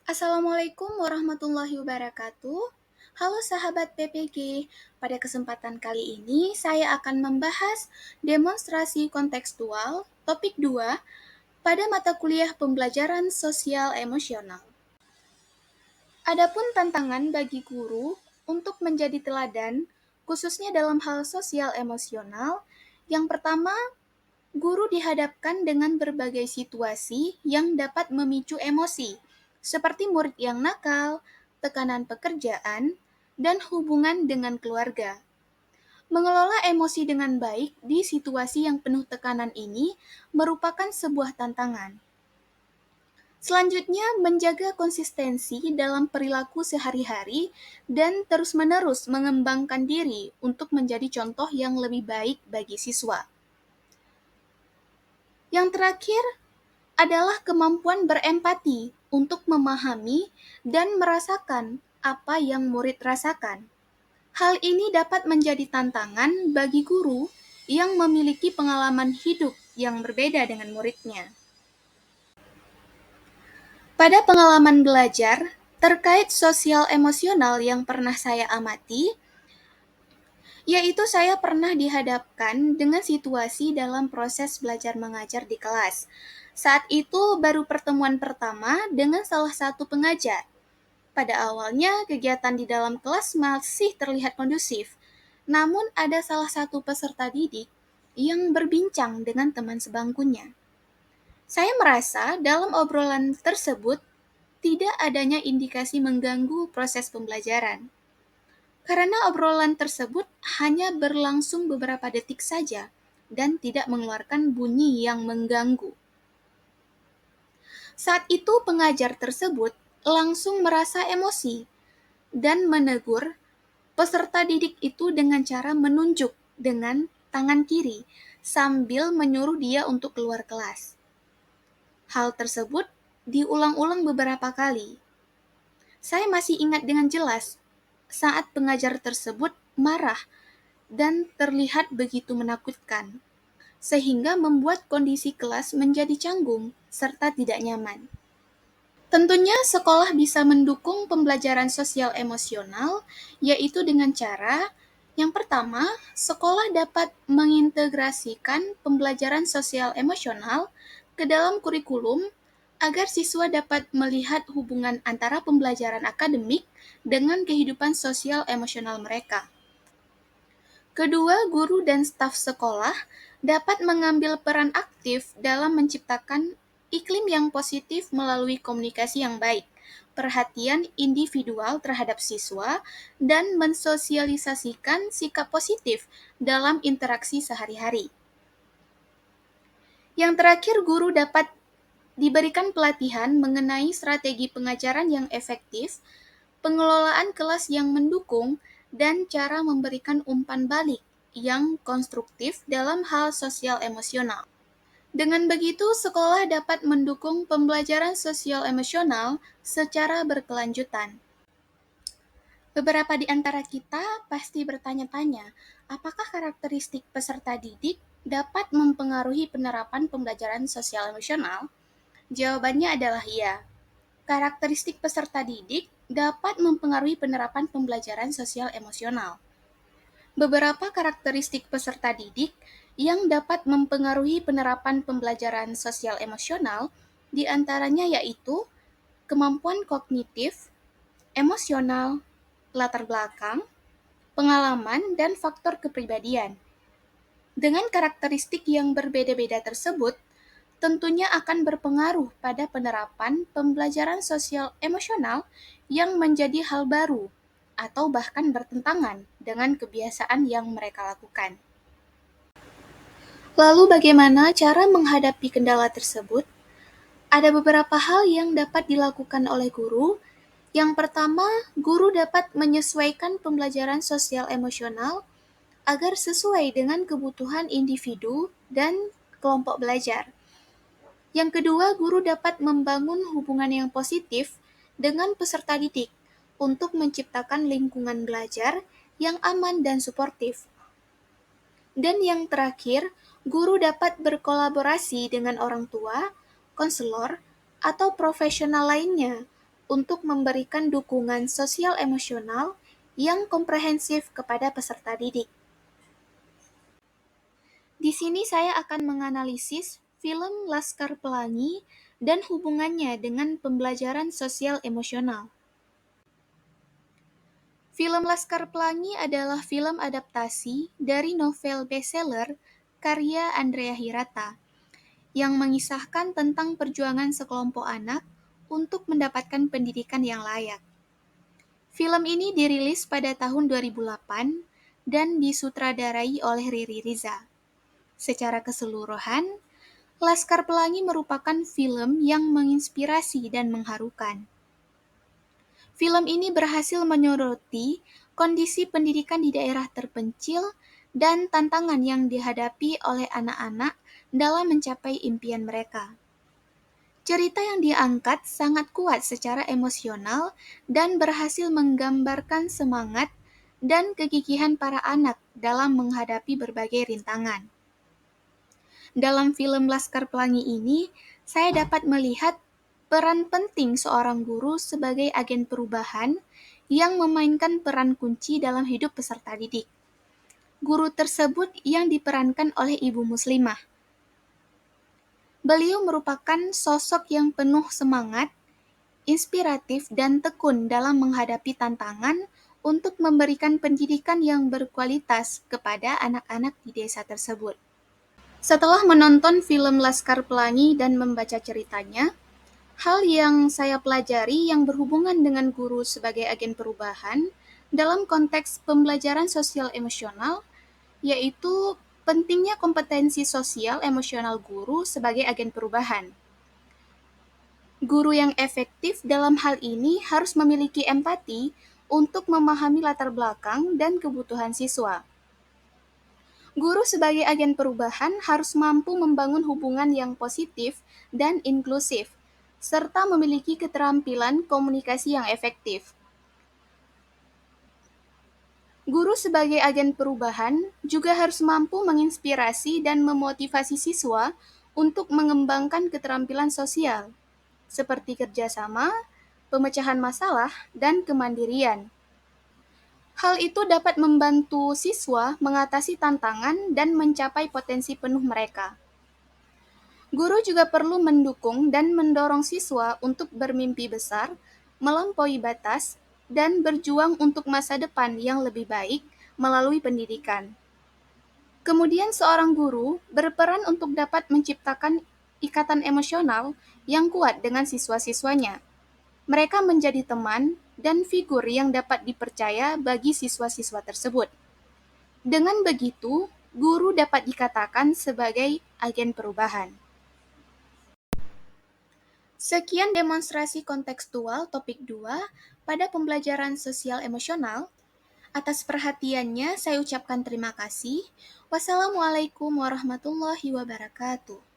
Assalamualaikum warahmatullahi wabarakatuh. Halo sahabat PPG, pada kesempatan kali ini saya akan membahas demonstrasi kontekstual topik 2 pada mata kuliah pembelajaran sosial emosional. Adapun tantangan bagi guru untuk menjadi teladan, khususnya dalam hal sosial emosional, yang pertama, guru dihadapkan dengan berbagai situasi yang dapat memicu emosi, seperti murid yang nakal, tekanan pekerjaan, dan hubungan dengan keluarga. Mengelola emosi dengan baik di situasi yang penuh tekanan ini merupakan sebuah tantangan. Selanjutnya, menjaga konsistensi dalam perilaku sehari-hari dan terus-menerus mengembangkan diri untuk menjadi contoh yang lebih baik bagi siswa. Yang terakhir adalah kemampuan berempati untuk memahami dan merasakan apa yang murid rasakan. Hal ini dapat menjadi tantangan bagi guru yang memiliki pengalaman hidup yang berbeda dengan muridnya. Pada pengalaman belajar terkait sosial emosional yang pernah saya amati, yaitu saya pernah dihadapkan dengan situasi dalam proses belajar mengajar di kelas. Saat itu baru pertemuan pertama dengan salah satu pengajar. Pada awalnya kegiatan di dalam kelas masih terlihat kondusif, namun ada salah satu peserta didik yang berbincang dengan teman sebangkunya. Saya merasa dalam obrolan tersebut tidak adanya indikasi mengganggu proses pembelajaran. Karena obrolan tersebut hanya berlangsung beberapa detik saja dan tidak mengeluarkan bunyi yang mengganggu. Saat itu pengajar tersebut langsung merasa emosi dan menegur peserta didik itu dengan cara menunjuk dengan tangan kiri sambil menyuruh dia untuk keluar kelas. Hal tersebut diulang-ulang beberapa kali. Saya masih ingat dengan jelas saat pengajar tersebut marah dan terlihat begitu menakutkan, sehingga membuat kondisi kelas menjadi canggung serta tidak nyaman. Tentunya sekolah bisa mendukung pembelajaran sosial emosional, yaitu dengan cara yang pertama, sekolah dapat mengintegrasikan pembelajaran sosial emosional ke dalam kurikulum agar siswa dapat melihat hubungan antara pembelajaran akademik dengan kehidupan sosial emosional mereka. Kedua, guru dan staf sekolah dapat mengambil peran aktif dalam menciptakan iklim yang positif melalui komunikasi yang baik, perhatian individual terhadap siswa, dan mensosialisasikan sikap positif dalam interaksi sehari-hari. Yang terakhir, guru dapat diberikan pelatihan mengenai strategi pengajaran yang efektif, pengelolaan kelas yang mendukung, dan cara memberikan umpan balik yang konstruktif dalam hal sosial emosional. Dengan begitu, sekolah dapat mendukung pembelajaran sosial emosional secara berkelanjutan. Beberapa di antara kita pasti bertanya-tanya, apakah karakteristik peserta didik dapat mempengaruhi penerapan pembelajaran sosial emosional? Jawabannya adalah iya. Karakteristik peserta didik dapat mempengaruhi penerapan pembelajaran sosial emosional. Beberapa karakteristik peserta didik yang dapat mempengaruhi penerapan pembelajaran sosial emosional diantaranya yaitu kemampuan kognitif, emosional, latar belakang, pengalaman, dan faktor kepribadian. Dengan karakteristik yang berbeda-beda tersebut, tentunya akan berpengaruh pada penerapan pembelajaran sosial emosional yang menjadi hal baru atau bahkan bertentangan dengan kebiasaan yang mereka lakukan. Lalu bagaimana cara menghadapi kendala tersebut? Ada beberapa hal yang dapat dilakukan oleh guru. Yang pertama, guru dapat menyesuaikan pembelajaran sosial emosional agar sesuai dengan kebutuhan individu dan kelompok belajar. Yang kedua, guru dapat membangun hubungan yang positif dengan peserta didik untuk menciptakan lingkungan belajar yang aman dan suportif. Dan yang terakhir, guru dapat berkolaborasi dengan orang tua, konselor, atau profesional lainnya untuk memberikan dukungan sosial emosional yang komprehensif kepada peserta didik. Di sini saya akan menganalisis film Laskar Pelangi dan hubungannya dengan pembelajaran sosial emosional. Film Laskar Pelangi adalah film adaptasi dari novel bestseller karya Andrea Hirata yang mengisahkan tentang perjuangan sekelompok anak untuk mendapatkan pendidikan yang layak. Film ini dirilis pada tahun 2008 dan disutradarai oleh Riri Riza. Secara keseluruhan, Laskar Pelangi merupakan film yang menginspirasi dan mengharukan. Film ini berhasil menyoroti kondisi pendidikan di daerah terpencil dan tantangan yang dihadapi oleh anak-anak dalam mencapai impian mereka. Cerita yang diangkat sangat kuat secara emosional dan berhasil menggambarkan semangat dan kegigihan para anak dalam menghadapi berbagai rintangan. Dalam film Laskar Pelangi ini, saya dapat melihat peran penting seorang guru sebagai agen perubahan yang memainkan peran kunci dalam hidup peserta didik. Guru tersebut yang diperankan oleh ibu muslimah. Beliau merupakan sosok yang penuh semangat, inspiratif, dan tekun dalam menghadapi tantangan untuk memberikan pendidikan yang berkualitas kepada anak-anak di desa tersebut. Setelah menonton film Laskar Pelangi dan membaca ceritanya, hal yang saya pelajari yang berhubungan dengan guru sebagai agen perubahan dalam konteks pembelajaran sosial emosional, yaitu pentingnya kompetensi sosial emosional guru sebagai agen perubahan. Guru yang efektif dalam hal ini harus memiliki empati untuk memahami latar belakang dan kebutuhan siswa. Guru sebagai agen perubahan harus mampu membangun hubungan yang positif dan inklusif, serta memiliki keterampilan komunikasi yang efektif. Guru sebagai agen perubahan juga harus mampu menginspirasi dan memotivasi siswa untuk mengembangkan keterampilan sosial, seperti kerjasama, pemecahan masalah, dan kemandirian. Hal itu dapat membantu siswa mengatasi tantangan dan mencapai potensi penuh mereka. Guru juga perlu mendukung dan mendorong siswa untuk bermimpi besar, melampaui batas, dan berjuang untuk masa depan yang lebih baik melalui pendidikan. Kemudian seorang guru berperan untuk dapat menciptakan ikatan emosional yang kuat dengan siswa-siswanya. Mereka menjadi teman dan figur yang dapat dipercaya bagi siswa-siswa tersebut. Dengan begitu, guru dapat dikatakan sebagai agen perubahan. Sekian demonstrasi kontekstual topik 2 pada pembelajaran sosial emosional. Atas perhatiannya saya ucapkan terima kasih. Wassalamualaikum warahmatullahi wabarakatuh.